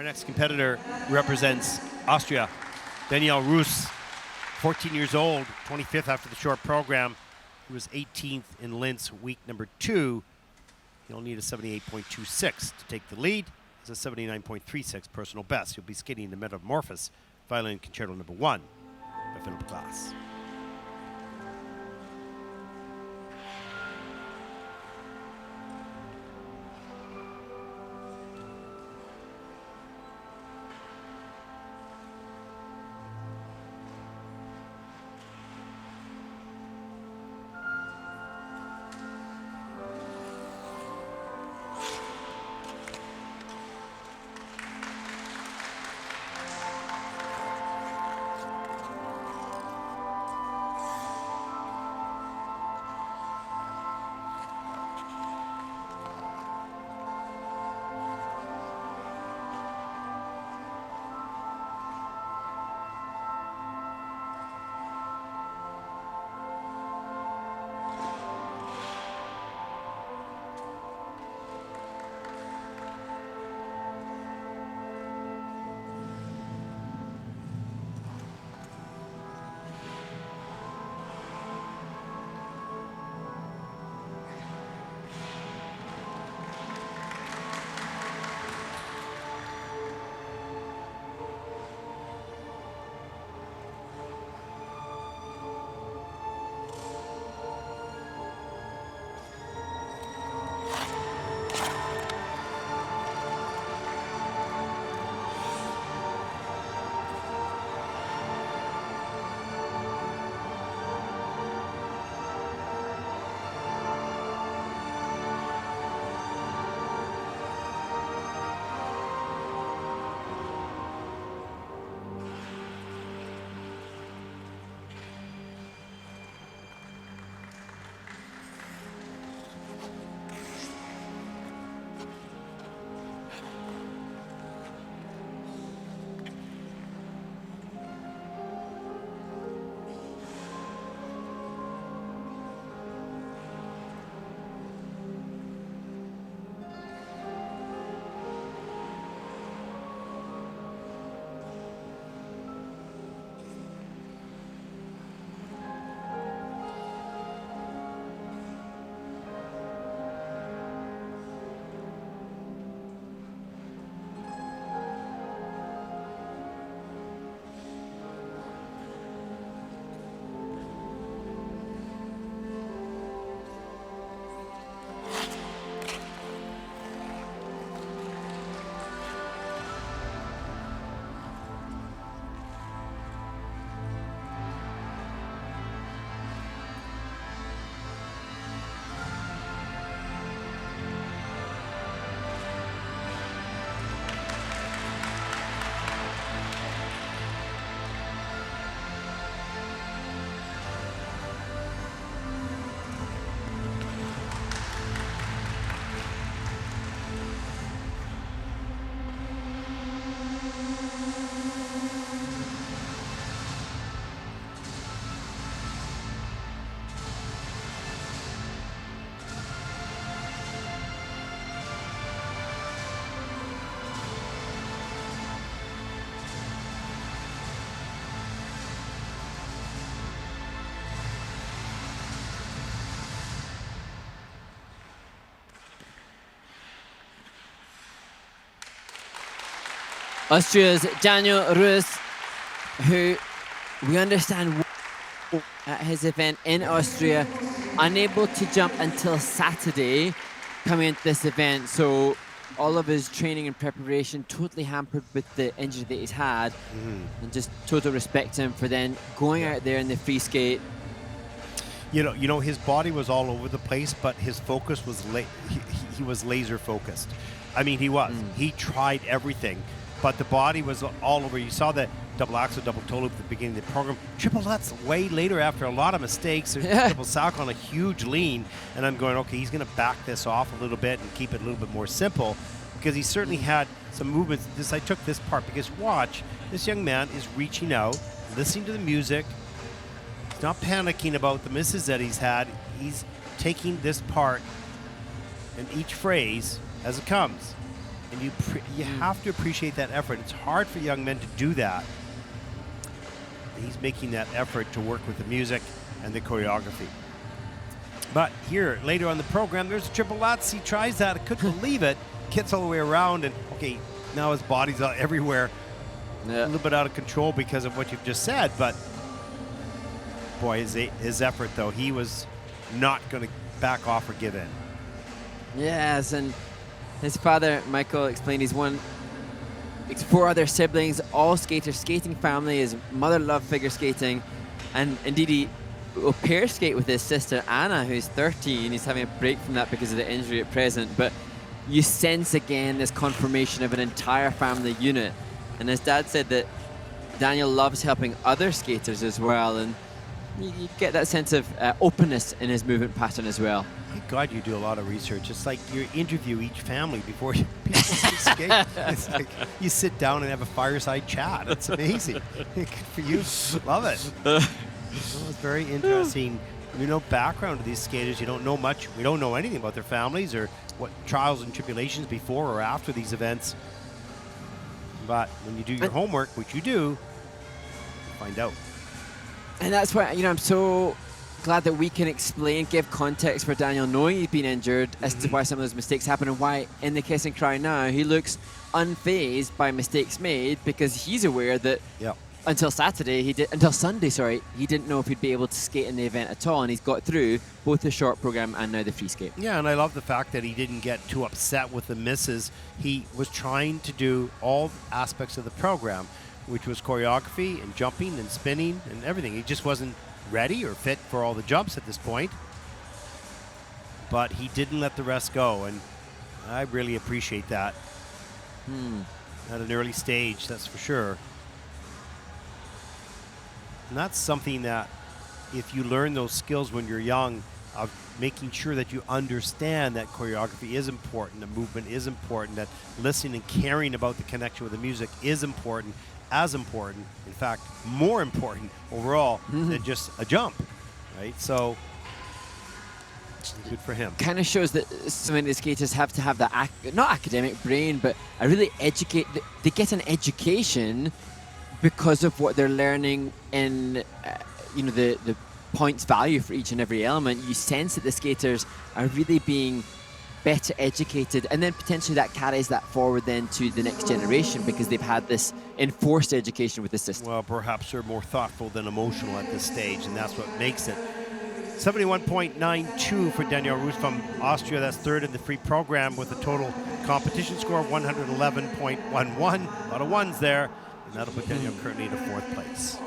next competitor represents Austria, Daniel RUIS, 14 years old, 25th after the short program. He was 18th in Linz, week number 2. He'll need a 78.26 to take the lead. It's a 79.36 personal best. He'll be skating the Metamorphosis Violin Concerto number 1 by Philip Glass. Austria's Daniel RUIS, who we understand at his event in Austria, unable to jump until Saturday coming into this event. So all of his training and preparation totally hampered with the injury that he's had. And just total respect to him for then going out there in the free skate. You know, his body was all over the place, but his focus was he was laser focused. I mean, he was. He tried everything, but the body was all over. You saw the double axel, double toe loop at the beginning of the program. Triple Lutz way later after a lot of mistakes. Triple sock on a huge lean, and I'm going, okay, he's going to back this off a little bit and keep it a little bit more simple, because he certainly had some movements. I took this part because watch, this young man is reaching out, listening to the music. He's not panicking about the misses that he's had. He's taking this part and each phrase as it comes. And you have to appreciate that effort. It's hard for young men to do that. And he's making that effort to work with the music and the choreography. But here, later on the program, there's a triple Lutz. He tries that. I couldn't believe it. Kicks all the way around, and okay, now his body's out everywhere. Yeah. A little bit out of control because of what you've just said, but boy, his effort, though, he was not going to back off or give in. Yes, and his father, Michael, explained he's 4 other siblings, all skaters, skating family. His mother loved figure skating, and indeed he will pair skate with his sister Anna, who's 13. He's having a break from that because of the injury at present, but you sense again this confirmation of an entire family unit. And his dad said that Daniel loves helping other skaters as well, and you get that sense of openness in his movement pattern as well. Thank God you do a lot of research. It's like you interview each family before you skate. It's like you sit down and have a fireside chat. It's amazing. Good for you. Love it. Well, it's very interesting. You know, background of these skaters. You don't know much. We don't know anything about their families or what trials and tribulations before or after these events. But when you do your homework, which you do, you find out. And that's why, you know, I'm so glad that we can explain, give context for Daniel knowing he's been injured as to why some of those mistakes happen, and why in the Kiss and Cry now he looks unfazed by mistakes made, because he's aware that until Sunday, he didn't know if he'd be able to skate in the event at all, and he's got through both the short program and now the free skate. Yeah, and I love the fact that he didn't get too upset with the misses. He was trying to do all aspects of the program, which was choreography and jumping and spinning and everything. He just wasn't ready or fit for all the jumps at this point. But he didn't let the rest go, and I really appreciate that. At an early stage, that's for sure. And that's something that if you learn those skills when you're young, of making sure that you understand that choreography is important, the movement is important, that listening and caring about the connection with the music is important, as important, in fact, more important overall than just a jump, right? So, good for him. Kind of shows that so many skaters have to have that, not academic brain, but a really they get an education because of what they're learning in, you know, the points value for each and every element. You sense that the skaters are really being better educated, and then potentially that carries that forward then to the next generation because they've had this enforced education with the system. Well, perhaps they're more thoughtful than emotional at this stage, and that's what makes it. 71.92 for Daniel RUIS from Austria. That's third in the free program with a total competition score of 111.11. A lot of ones there, and that'll put Daniel currently in fourth place.